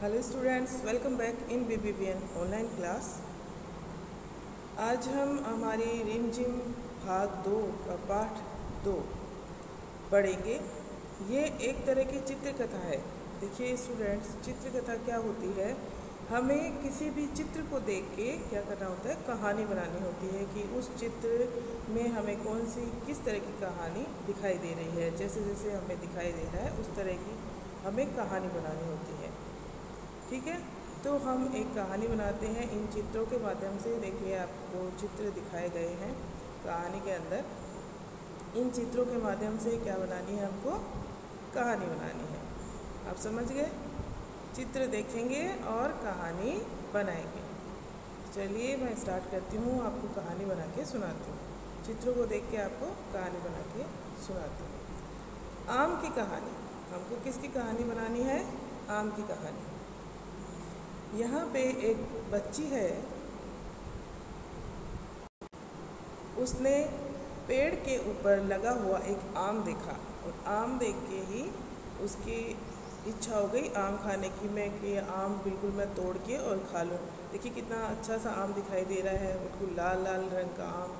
Hello students, welcome back in BBVN online class. आज हम हमारी रिमझिम भाग 2 का पाठ 2 पढ़ेंगे। ये एक तरह की चित्रकथा है। देखिए स्टूडेंट्स, चित्रकथा क्या होती है, हमें किसी भी चित्र को देख के क्या करना होता है, कहानी बनानी होती है कि उस चित्र में हमें कौन सी किस तरह की कहानी दिखाई दे रही है। जैसे जैसे हमें दिखाई दे रहा है उस तरह की हमें कहानी बनानी होती है। ठीक है, तो हम एक कहानी बनाते हैं इन चित्रों के माध्यम से। देखिए आपको चित्र दिखाए गए हैं कहानी के अंदर। इन चित्रों के माध्यम से क्या बनानी है, हमको कहानी बनानी है। आप समझ गए? चित्र देखेंगे और कहानी बनाएंगे। चलिए मैं स्टार्ट करती हूँ, आपको कहानी बना के सुनाती हूँ। चित्रों को देख के आपको कहानी बना के सुनाती हूँ। आम की कहानी। हमको किसकी कहानी बनानी है? आम की कहानी। यहाँ पे एक बच्ची है, उसने पेड़ के ऊपर लगा हुआ एक आम देखा और आम देख के ही उसकी इच्छा हो गई आम खाने की, मैं कि आम बिल्कुल मैं तोड़ के और खा लूँ। देखिए कितना अच्छा सा आम दिखाई दे रहा है, बिल्कुल लाल लाल रंग का आम,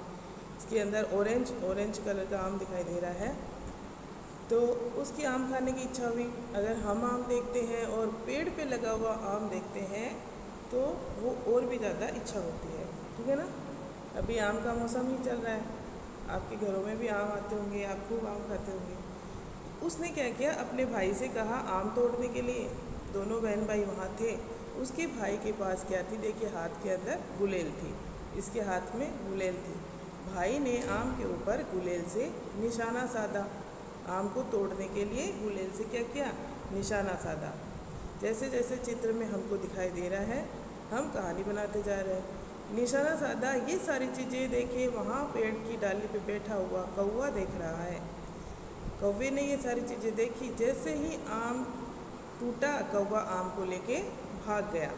इसके अंदर ऑरेंज कलर का आम दिखाई दे रहा है। तो उसकी आम खाने की इच्छा हुई। अगर हम आम देखते हैं और पेड़ पे लगा हुआ आम देखते हैं तो वो और भी ज़्यादा इच्छा होती है। ठीक है ना? अभी आम का मौसम ही चल रहा है, आपके घरों में भी आम आते होंगे, आप खूब आम खाते होंगे। उसने क्या किया, अपने भाई से कहा आम तोड़ने के लिए। दोनों बहन भाई वहाँ थे। उसके भाई के पास क्या थी, देखिए हाथ के अंदर गुलेल थी, इसके हाथ में गुलेल थी। भाई ने आम के ऊपर गुलेल से निशाना साधा। आम को तोड़ने के लिए गुलेल से क्या किया, निशाना साधा। जैसे जैसे चित्र में हमको दिखाई दे रहा है, हम कहानी बनाते जा रहे हैं। निशाना साधा, ये सारी चीज़ें देखिए। वहाँ पेड़ की डाली पे बैठा हुआ कौवा देख रहा है। कौवे ने ये सारी चीज़ें देखी। जैसे ही आम टूटा, कौवा आम को लेके भाग गया।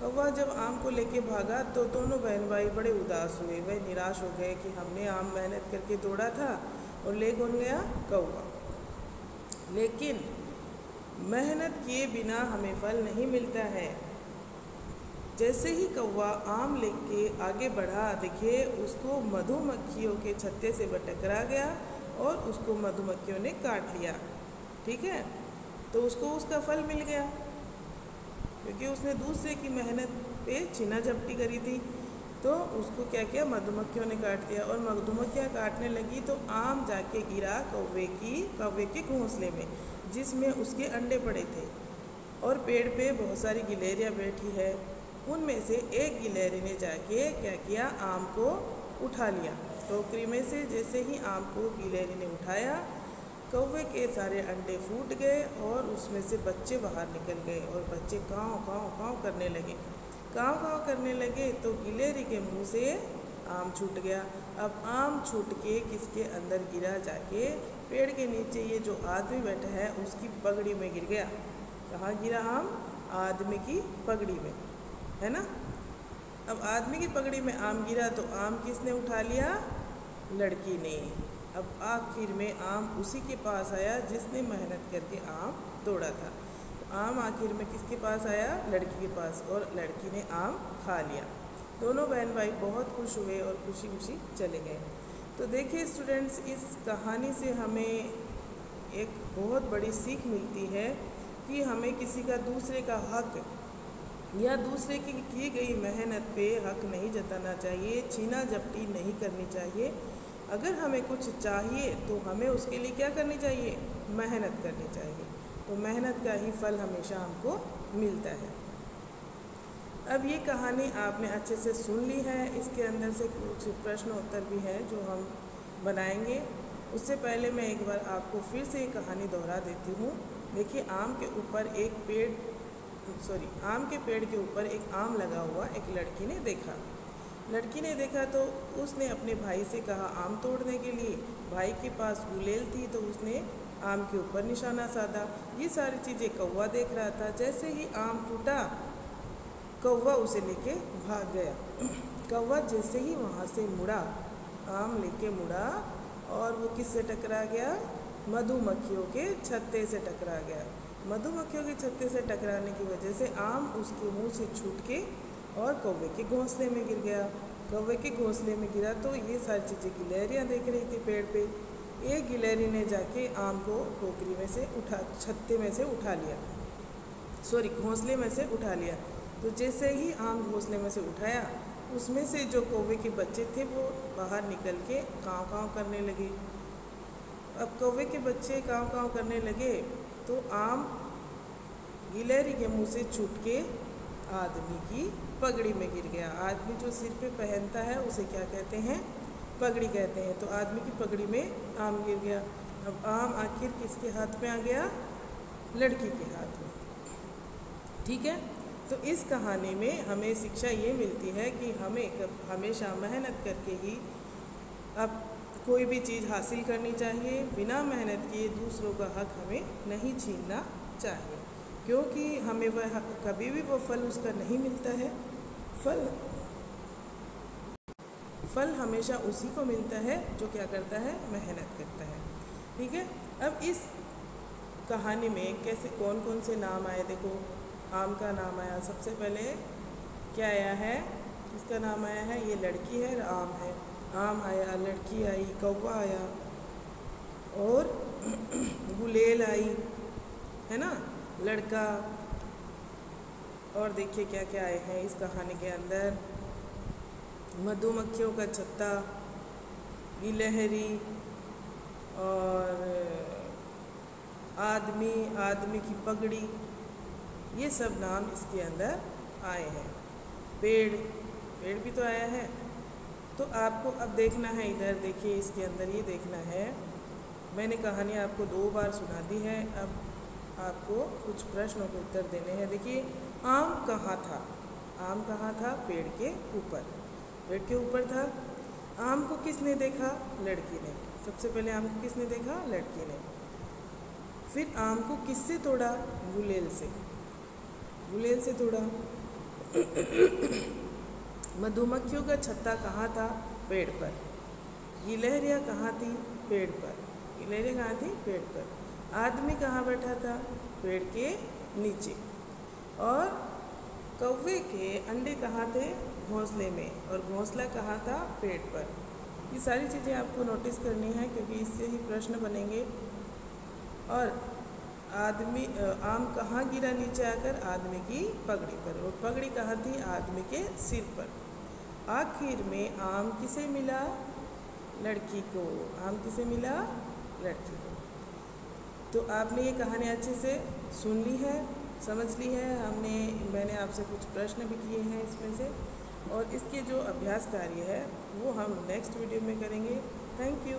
कौवा जब आम को लेके भागा तो दोनों बहन भाई बड़े उदास हुए, वह निराश हो गए कि हमने आम मेहनत करके तोड़ा था और ले कौन गया, कौवा। लेकिन मेहनत किए बिना हमें फल नहीं मिलता है। जैसे ही कौवा आम लेके आगे बढ़ा, देखिए उसको मधुमक्खियों के छत्ते से टकरा गया और उसको मधुमक्खियों ने काट लिया। ठीक है, तो उसको उसका फल मिल गया क्योंकि उसने दूसरे की मेहनत पे छीना झपटी करी थी। तो उसको क्या किया, मधुमक्खियों ने काट दिया और मधुमक्खियाँ काटने लगी तो आम जाके गिरा कौवे के घोंसले में, जिसमें उसके अंडे पड़े थे। और पेड़ पे बहुत सारी गिलहरियाँ बैठी है। उनमें से एक गिलहरी ने जाके क्या किया, आम को उठा लिया टोकरी में से। जैसे ही आम को गिलहरी ने उठाया, कौवे के सारे अंडे फूट गए और उसमें से बच्चे बाहर निकल गए और बच्चे काँव काँव काँव करने लगे। काँव काँव करने लगे तो गिलहरी के मुंह से आम छूट गया। अब आम छूट के किसके अंदर गिरा, जाके पेड़ के नीचे ये जो आदमी बैठा है उसकी पगड़ी में गिर गया। कहाँ गिरा आम? आदमी की पगड़ी में, है ना? अब आदमी की पगड़ी में आम गिरा तो आम किसने उठा लिया? लड़की ने। अब आखिर में आम उसी के पास आया जिसने मेहनत करके आम तोड़ा था। तो आम आखिर में किसके पास आया? लड़की के पास, और लड़की ने आम खा लिया। दोनों बहन भाई बहुत खुश हुए और खुशी खुशी चले गए। तो देखिए स्टूडेंट्स, इस कहानी से हमें एक बहुत बड़ी सीख मिलती है कि हमें किसी का दूसरे का हक या दूसरे की गई मेहनत पे हक नहीं जताना चाहिए, छीना झपटी नहीं करनी चाहिए। अगर हमें कुछ चाहिए तो हमें उसके लिए क्या करनी चाहिए? मेहनत करनी चाहिए। तो मेहनत का ही फल हमेशा हमको मिलता है। अब ये कहानी आपने अच्छे से सुन ली है। इसके अंदर से कुछ प्रश्न उत्तर भी हैं जो हम बनाएंगे। उससे पहले मैं एक बार आपको फिर से ये कहानी दोहरा देती हूँ। देखिए आम के पेड़ के ऊपर एक आम लगा हुआ एक लड़की ने देखा तो उसने अपने भाई से कहा आम तोड़ने के लिए। भाई के पास गुलेल थी तो उसने आम के ऊपर निशाना साधा। ये सारी चीज़ें कौवा देख रहा था। जैसे ही आम टूटा, कौवा उसे लेके भाग गया। कौवा जैसे ही वहाँ से मुड़ा, आम लेके मुड़ा और वो किससे टकरा गया? मधुमक्खियों के छत्ते से टकरा गया। मधुमक्खियों के छत्ते से टकराने की वजह से आम उसके मुंह से छूट के और कौवे के घोंसले में गिर गया। कौवे के घोंसले में गिरा तो ये सारी चीज़ें गिलहरियाँ देख रही थी पेड़ पे। एक गिलहरी ने जाके आम को टोकरी में से छत्ते में से उठा लिया, सॉरी घोंसले में से उठा लिया। तो जैसे ही आम घोंसले में से उठाया, उसमें से जो कौवे के बच्चे थे वो बाहर निकल के काँव काँव करने लगे। अब कौवे के बच्चे काँव काँव करने लगे तो आम गिलहरी के मुंह से छूट के आदमी की पगड़ी में गिर गया। आदमी जो सिर पे पहनता है उसे क्या कहते हैं? पगड़ी कहते हैं। तो आदमी की पगड़ी में आम गिर गया। अब आम आखिर किसके हाथ में आ गया? लड़की के हाथ में। ठीक है, तो इस कहानी में हमें शिक्षा ये मिलती है कि हमें हमेशा मेहनत करके ही अब कोई भी चीज़ हासिल करनी चाहिए। बिना मेहनत किए दूसरों का हक हमें नहीं छीनना चाहिए, क्योंकि हमें वह कभी भी वो फल उसका नहीं मिलता है। फल हमेशा उसी को मिलता है जो क्या करता है? मेहनत करता है। ठीक है, अब इस कहानी में कैसे कौन कौन से नाम आए? देखो, आम का नाम आया, सबसे पहले क्या आया है? इसका नाम आया है, ये लड़की है, आम है। आम आया, लड़की आई, कौवा आया और गुलेल आई, है ना, लड़का। और देखिए क्या क्या आए हैं इस कहानी के अंदर। मधुमक्खियों का छत्ता, गिलहरी और आदमी की पगड़ी, ये सब नाम इसके अंदर आए हैं। पेड़ भी तो आया है। तो आपको अब देखना है, इधर देखिए, इसके अंदर ये देखना है। मैंने कहानी आपको 2 बार सुना दी है। अब आपको कुछ प्रश्नों के उत्तर देने हैं। देखिए, आम कहाँ था? आम कहाँ था? पेड़ के ऊपर। पेड़ के ऊपर था। आम को किसने देखा? लड़की ने। सबसे पहले आम को किसने देखा? लड़की ने। फिर आम को किससे तोड़ा? गुलेल से तोड़ा। मधुमक्खियों का छत्ता कहाँ था? पेड़ पर। गिलहरियाँ कहाँ थी? पेड़ पर। गिलहरियाँ कहाँ थी? पेड़ पर। आदमी कहाँ बैठा था? पेड़ के नीचे। और कौवे के अंडे कहाँ थे? घोंसले में। और घोंसला कहाँ था? पेड़ पर। ये सारी चीज़ें आपको नोटिस करनी है, क्योंकि इससे ही प्रश्न बनेंगे। और आम कहाँ गिरा नीचे आकर? आदमी की पगड़ी पर। और पगड़ी कहाँ थी? आदमी के सिर पर। आखिर में आम किसे मिला? लड़की को। आम किसे मिला? लड़की को। तो आपने ये कहानी अच्छे से सुन ली है, समझ ली है। मैंने आपसे कुछ प्रश्न भी किए हैं इसमें से, और इसके जो अभ्यास कार्य है वो हम नेक्स्ट वीडियो में करेंगे। Thank you.